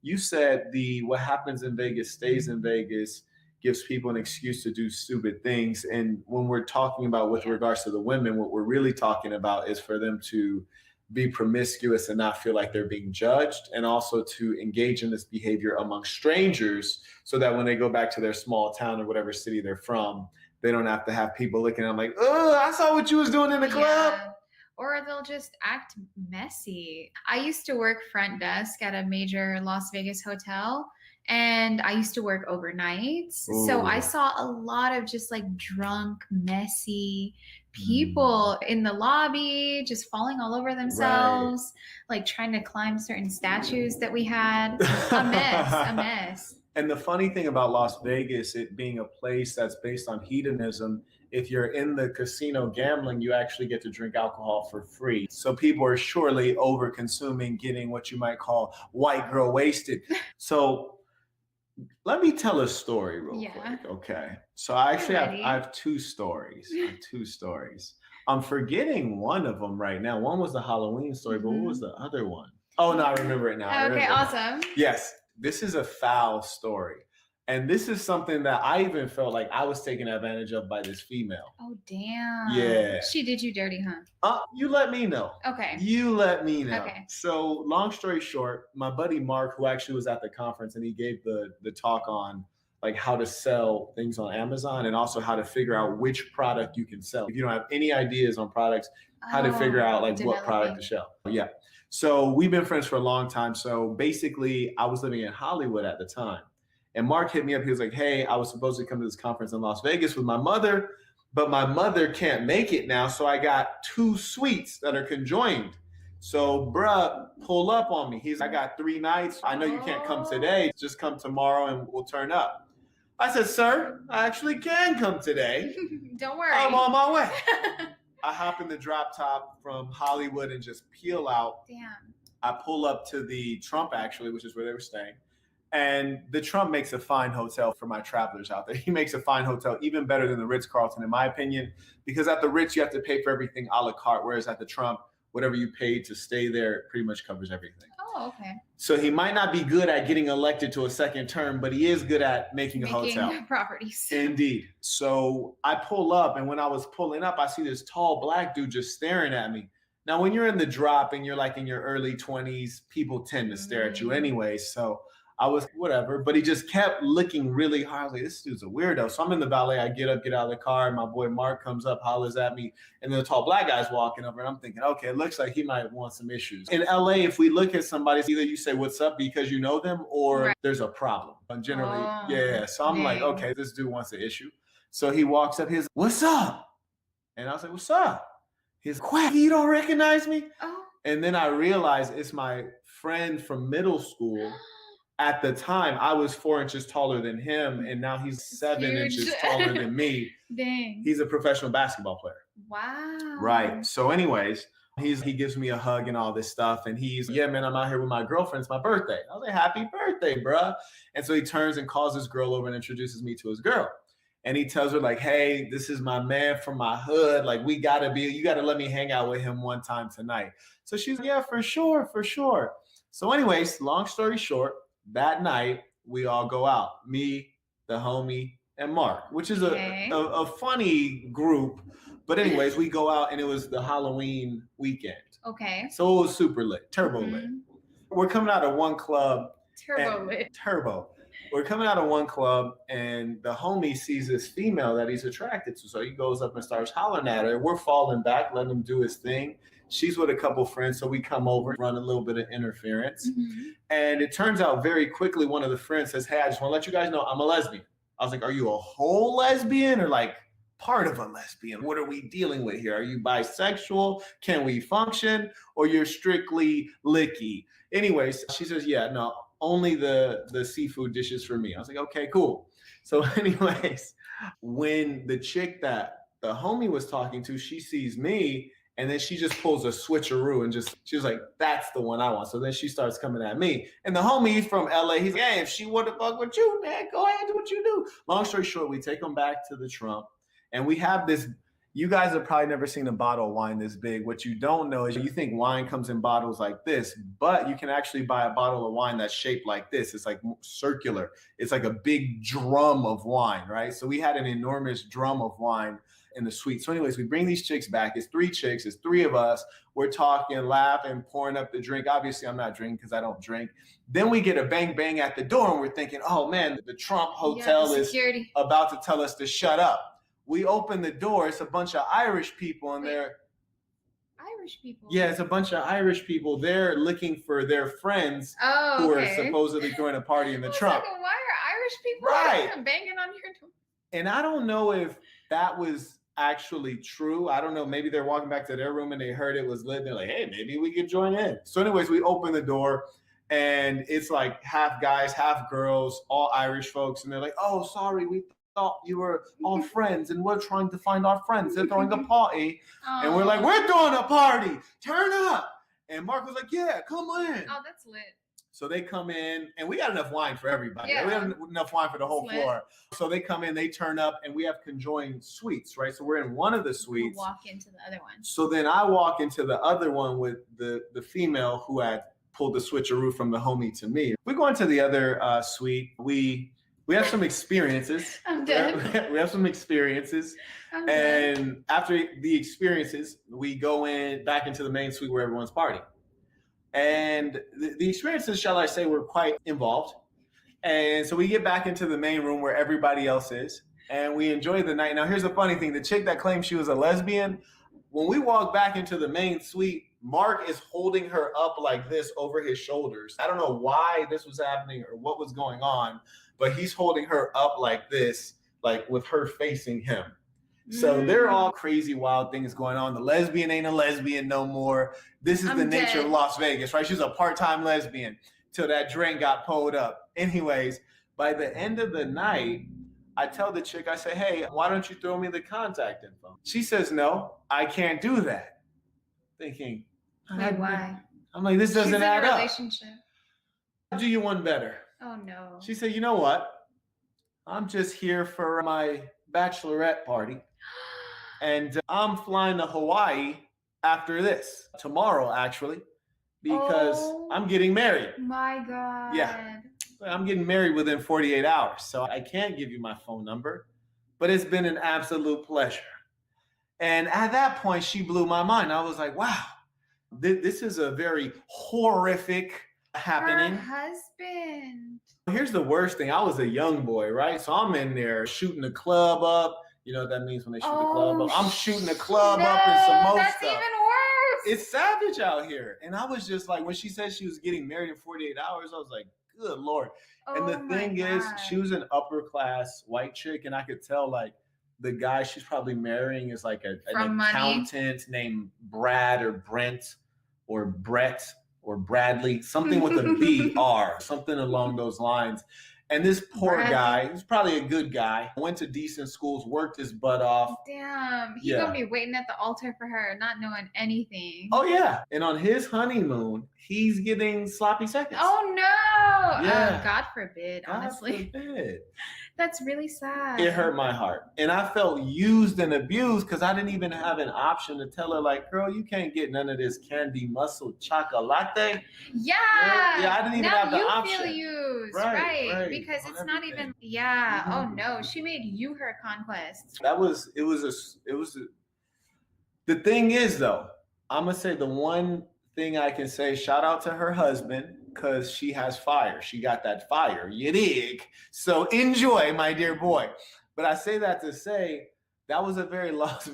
you said what happens in Vegas stays in Vegas, gives people an excuse to do stupid things. And when we're talking about with regards to the women, what we're really talking about is for them to be promiscuous and not feel like they're being judged, and also to engage in this behavior among strangers so that when they go back to their small town or whatever city they're from, they don't have to have people looking at them like, oh, I saw what you was doing in the club. Or they'll just act messy. I used to work front desk at a major Las Vegas hotel, and I used to work overnight. Ooh. So I saw a lot of just like drunk, messy people in the lobby, just falling all over themselves, like trying to climb certain statues that we had. A mess. And the funny thing about Las Vegas, it being a place that's based on hedonism, if you're in the casino gambling, you actually get to drink alcohol for free. So people are surely over consuming, getting what you might call white girl wasted. So let me tell a story real quick. Okay. So I have two stories. I'm forgetting one of them right now. One was the Halloween story, but what was the other one? Oh, no, I remember it now. Okay, awesome. Yes. This is a foul story. And this is something that I even felt like I was taken advantage of by this female. Oh, damn. Yeah. She did you dirty, huh? You let me know. Okay. You let me know. Okay. So long story short, my buddy Mark, who actually was at the conference, and he gave the talk on like how to sell things on Amazon and also how to figure out which product you can sell. If you don't have any ideas on products, how to figure out like what product to sell. Yeah. So we've been friends for a long time. So basically I was living in Hollywood at the time. And Mark hit me up. He was like, hey, I was supposed to come to this conference in Las Vegas with my mother, but my mother can't make it now. So I got 2 suites that are conjoined. So bruh, pull up on me. I got 3 nights. I know you can't come today. Just come tomorrow and we'll turn up. I said, sir, I actually can come today. Don't worry. I'm on my way. I hop in the drop top from Hollywood and just peel out. Damn. I pull up to the Trump, actually, which is where they were staying. And the Trump makes a fine hotel for my travelers out there. He makes a fine hotel, even better than the Ritz-Carlton, in my opinion, because at the Ritz, you have to pay for everything a la carte, whereas at the Trump, whatever you paid to stay there pretty much covers everything. Oh, okay. So he might not be good at getting elected to a second term, but he is good at making a hotel. Properties. Indeed. So I pull up, and when I was pulling up, I see this tall black dude just staring at me. Now, when you're in the drop and you're like in your early 20s, people tend to stare at you anyway. So I was whatever, but he just kept looking really hard. I was like, this dude's a weirdo. So I'm in the valet. I get up, get out of the car. And my boy Mark comes up, hollers at me. And then the tall black guy's walking over. And I'm thinking, okay, it looks like he might want some issues. In LA, if we look at somebody, it's either you say what's up because you know them or there's a problem. And generally, So I'm like, okay, this dude wants an issue. So he walks up, he's, what's up? And I was like, what's up? He's, quack, you don't recognize me? Oh. And then I realized it's my friend from middle school. At the time, I was 4 inches taller than him, and now he's 7 inches taller than me. Dang. He's a professional basketball player. Wow. Right. So anyways, he gives me a hug and all this stuff, and he's, yeah, man, I'm out here with my girlfriend. It's my birthday. I was like, happy birthday, bruh. And so he turns and calls his girl over and introduces me to his girl. And he tells her, like, hey, this is my man from my hood. Like, you got to let me hang out with him one time tonight. So she's like, yeah, for sure. So anyways, long story short, that night we all go out. Me, the homie, and Mark, which is a funny group. But anyways, we go out, and it was the Halloween weekend. Okay. So it was super lit, turbo lit. We're coming out of one club. Turbo. We're coming out of one club, and the homie sees this female that he's attracted to. So he goes up and starts hollering at her. We're falling back, letting him do his thing. She's with a couple friends, so we come over, run a little bit of interference. And it turns out very quickly, one of the friends says, hey, I just want to let you guys know I'm a lesbian. I was like, are you a whole lesbian or like part of a lesbian? What are we dealing with here? Are you bisexual? Can we function? Or you're strictly licky? Anyways, she says, yeah, no, only the seafood dishes for me. I was like, okay, cool. So anyways, when the chick that the homie was talking to, she sees me, and then she just pulls a switcheroo and she was like, that's the one I want. So then she starts coming at me. And the homie from LA, he's like, hey, if she want to fuck with you, man, go ahead and do what you do. Long story short, we take them back to the Trump, and we have this, You guys have probably never seen a bottle of wine this big. What you don't know is you think wine comes in bottles like this, but you can actually buy a bottle of wine that's shaped like this. It's like circular. It's like a big drum of wine, right? So we had an enormous drum of wine in the suite. So anyways, we bring these chicks back. It's 3 chicks. It's 3 of us. We're talking, laughing, pouring up the drink. Obviously, I'm not drinking because I don't drink. Then we get a bang, bang at the door, and we're thinking, oh, man, the Trump hotel is about to tell us to shut up. We open the door. It's a bunch of Irish people, and they're Irish people. Yeah, it's a bunch of Irish people. They're looking for their friends who are supposedly throwing a party in the Trump. Like, why are Irish people banging on your door? And I don't know if that was actually true. I don't know. Maybe they're walking back to their room and they heard it was lit. They're like, hey, maybe we could join in. So anyways, we open the door. And it's like half guys, half girls, all Irish folks. And they're like, oh, sorry, we thought you were all friends and we're trying to find our friends. They're throwing a party. And we're like, we're throwing a party. Turn up. And Mark was like, yeah, come in. Oh, that's lit. So they come in and we got enough wine for everybody. Yeah. We have enough wine for the whole floor. So they come in, they turn up, and we have conjoined suites, right? So we're in one of the suites. We'll walk into the other one. So then I walk into the other one with the female who had pulled the switcheroo from the homie to me. We go into the other suite. We have some experiences. I'm dead. We have some experiences. And after the experiences, we go back into the main suite where everyone's partying. And the experiences, shall I say, were quite involved. And so we get back into the main room where everybody else is, and we enjoy the night. Now, here's the funny thing. The chick that claimed she was a lesbian, when we walk back into the main suite, Mark is holding her up like this over his shoulders. I don't know why this was happening or what was going on, but he's holding her up like this, like with her facing him. So there are all crazy, wild things going on. The lesbian ain't a lesbian no more. This is the nature of Las Vegas, right? She's a part-time lesbian till that drink got pulled up. Anyways, by the end of the night, I tell the chick, I say, hey, why don't you throw me the contact info? She says, no, I can't do that. Thinking, wait, why? I'm like, this doesn't add up. Relationship. I'll do you one better. Oh, no. She said, you know what? I'm just here for my bachelorette party. And I'm flying to Hawaii after this, tomorrow actually, because I'm getting married. My God. Yeah, I'm getting married within 48 hours. So I can't give you my phone number, but it's been an absolute pleasure. And at that point, she blew my mind. I was like, wow, this is a very horrific happening. Her husband. Here's the worst thing. I was a young boy, right? So I'm in there shooting the club up. You know what that means when they shoot the club up? I'm shooting the club up and some more that's stuff. Even worse. It's savage out here. And I was just like, when she said she was getting married in 48 hours, I was like, good Lord. And the thing is, she was an upper class white chick. And I could tell like the guy she's probably marrying is like an accountant named Brad or Brent or Brett or Bradley, something with a B-R, something along those lines. And this poor guy, he's probably a good guy, went to decent schools, worked his butt off. Damn, he's gonna be waiting at the altar for her, not knowing anything. Oh yeah, and on his honeymoon, he's getting sloppy seconds. Oh no! Yeah. God forbid, honestly. God forbid. That's really sad. It hurt my heart. And I felt used and abused because I didn't even have an option to tell her, like, girl, you can't get none of this candy muscle chocolate. Yeah. Yeah, I didn't even have the option. Now you feel used. Right. Because it's not even, oh no, she made you her conquest. The thing is though, I'm going to say the one thing I can say, shout out to her husband, because she has fire. She got that fire. You dig? So enjoy, my dear boy. But I say that to say that was a very Las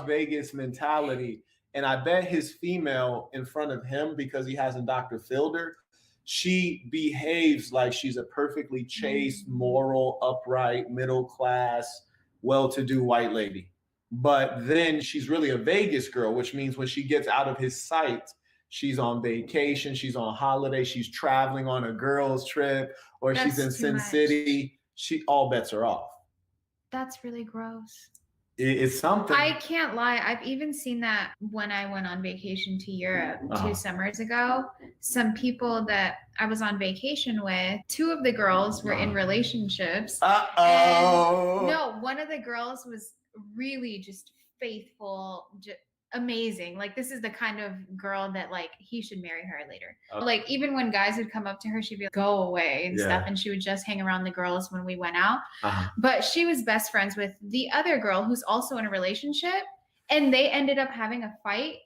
Vegas mentality. And I bet his female in front of him, because he hasn't Dr. Fielder, she behaves like she's a perfectly chaste, moral, upright, middle class, well-to-do white lady. But then she's really a Vegas girl, which means when she gets out of his sight, she's on vacation, she's on holiday, she's traveling on a girls' trip, or she's in Sin City. All bets are off. That's really gross. It's something. I can't lie. I've even seen that when I went on vacation to Europe 2 summers ago. Some people that I was on vacation with, 2 of the girls were in relationships. Uh-oh. No, one of the girls was really just faithful, amazing. Like, this is the kind of girl that like he should marry her later. Okay. Like, even when guys would come up to her, she'd be like, go away and stuff, and she would just hang around the girls when we went out. But she was best friends with the other girl who's also in a relationship, and they ended up having a fight,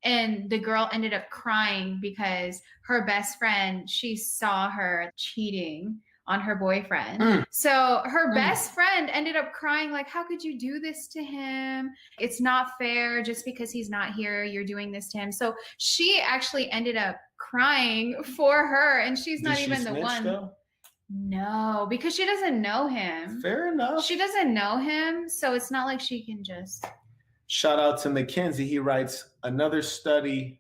and the girl ended up crying because her best friend, she saw her cheating on her boyfriend. So her best friend ended up crying like, how could you do this to him? It's not fair. Just because he's not here, you're doing this to him. So she actually ended up crying for her, and she's not even the one. Though? No, because she doesn't know him. Fair enough. She doesn't know him, so it's not like she can just. Shout out to Mackenzie. He writes, another study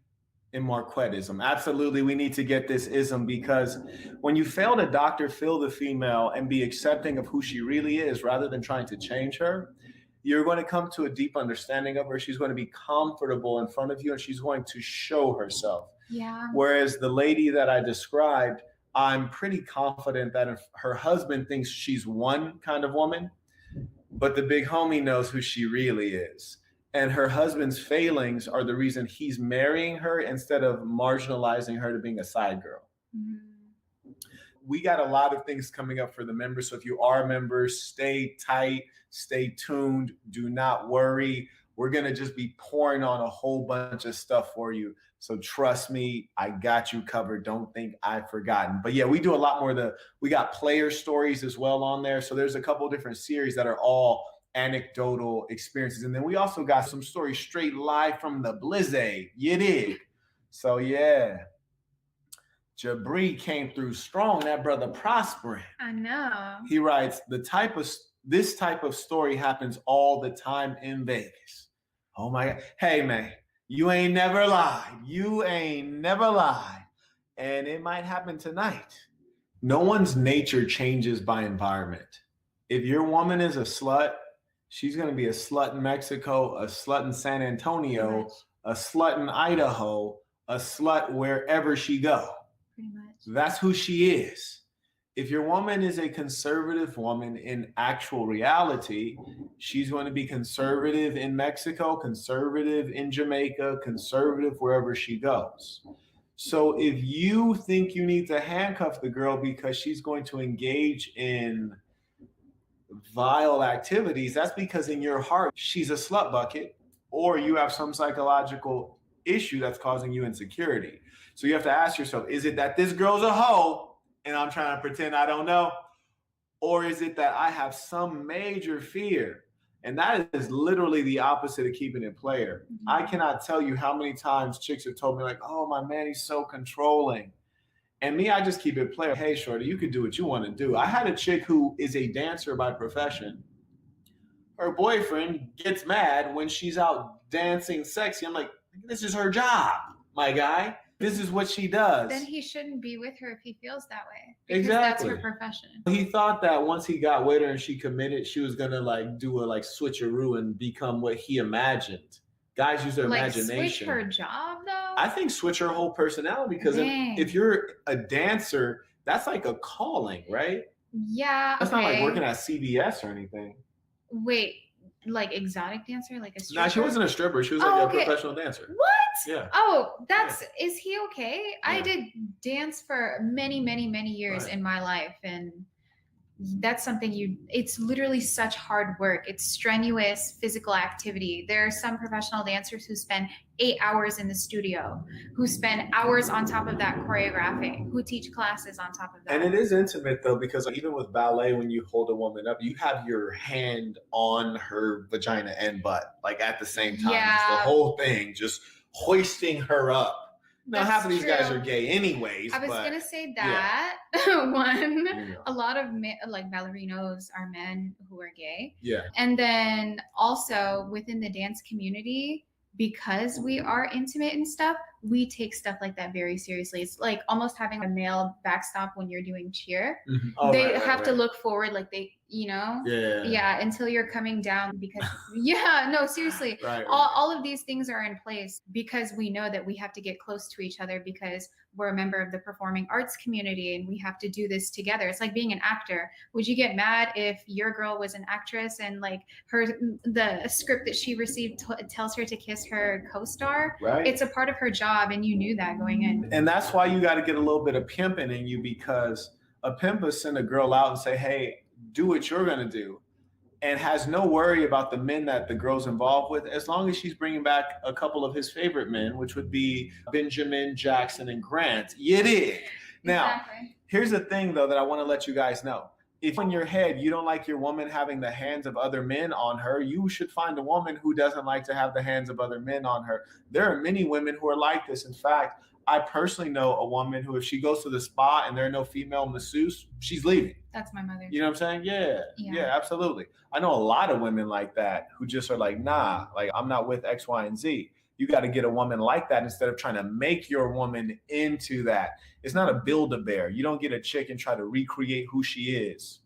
in Marquettism. Absolutely, we need to get this ism, because when you fail to Dr. Phil the female and be accepting of who she really is rather than trying to change her, you're going to come to a deep understanding of her. She's going to be comfortable in front of you, and she's going to show herself. Yeah. Whereas the lady that I described, I'm pretty confident that if her husband thinks she's one kind of woman, but the big homie knows who she really is. And her husband's failings are the reason he's marrying her instead of marginalizing her to being a side girl. We got a lot of things coming up for the members. So if you are members, stay tight, stay tuned. Do not worry. We're going to just be pouring on a whole bunch of stuff for you. So trust me, I got you covered. Don't think I've forgotten. But yeah, we do a lot more. We got player stories as well on there. So there's a couple of different series that are all anecdotal experiences, and then we also got some stories straight live from the blizzy. You dig? So yeah, Jabri came through strong. That brother prospering. I know. He writes, this type of story happens all the time in Vegas. Oh my God. Hey man, you ain't never lied. You ain't never lied. And it might happen tonight. No one's nature changes by environment. If your woman is a slut, she's going to be a slut in Mexico, a slut in San Antonio, a slut in Idaho, a slut wherever she go. Pretty much. That's who she is. If your woman is a conservative woman in actual reality, she's going to be conservative in Mexico, conservative in Jamaica, conservative wherever she goes. So if you think you need to handcuff the girl because she's going to engage in vile activities, that's because in your heart she's a slut bucket, or you have some psychological issue that's causing you insecurity. So you have to ask yourself, is it that this girl's a hoe and I'm trying to pretend I don't know? Or is it that I have some major fear? And that is literally the opposite of keeping it player. I cannot tell you how many times chicks have told me like, oh, my man, he's so controlling. And me, I just keep it player. Hey, shorty, you can do what you want to do. I had a chick who is a dancer by profession. Her boyfriend gets mad when she's out dancing sexy. I'm like, this is her job, my guy. This is what she does. Then he shouldn't be with her if he feels that way. Because exactly. That's her profession. He thought that once he got with her and she committed, she was going to like do a like switcheroo and become what he imagined. Guys use their imagination. Switch her job though? I think switch her whole personality, because if you're a dancer, that's like a calling, right? Yeah. That's not like working at CBS or anything. Wait, like exotic dancer, like a stripper? Nah, she wasn't a stripper. She was like a professional dancer. What? Yeah. Oh, is he okay? Yeah. I did dance for many, many, many years in my life, and that's something it's literally such hard work. It's strenuous physical activity. There are some professional dancers who spend 8 hours in the studio, who spend hours on top of that choreographing, who teach classes on top of that. And it is intimate though, because even with ballet, when you hold a woman up, you have your hand on her vagina and butt, like at the same time. Yeah. Just the whole thing, just hoisting her up. Now, half of these guys are gay anyways. I was going to say that. Yeah. A lot of like ballerinos are men who are gay. Yeah. And then also within the dance community, because we are intimate and stuff, we take stuff like that very seriously. It's like almost having a male backstop when you're doing cheer. They have to look forward, like they, you know, until you're coming down, because no, seriously, all of these things are in place because we know that we have to get close to each other because we're a member of the performing arts community and we have to do this together. It's like being an actor. Would you get mad if your girl was an actress and like the script that she received tells her to kiss her co-star? It's a part of her job, and you knew that going in. And that's why you got to get a little bit of pimping in you, because a pimp will send a girl out and say, hey, do what you're going to do, and has no worry about the men that the girl's involved with, as long as she's bringing back a couple of his favorite men, which would be Benjamin, Jackson, and Grant. You dig? Now, here's the thing, though, that I want to let you guys know. If in your head you don't like your woman having the hands of other men on her, you should find a woman who doesn't like to have the hands of other men on her. There are many women who are like this. In fact, I personally know a woman who, if she goes to the spa and there are no female masseuse, she's leaving. That's my mother. You know what I'm saying? Yeah, absolutely. I know a lot of women like that who just are like, nah, like I'm not with X, Y, and Z. You got to get a woman like that instead of trying to make your woman into that. It's not a Build-A-Bear. You don't get a chick and try to recreate who she is.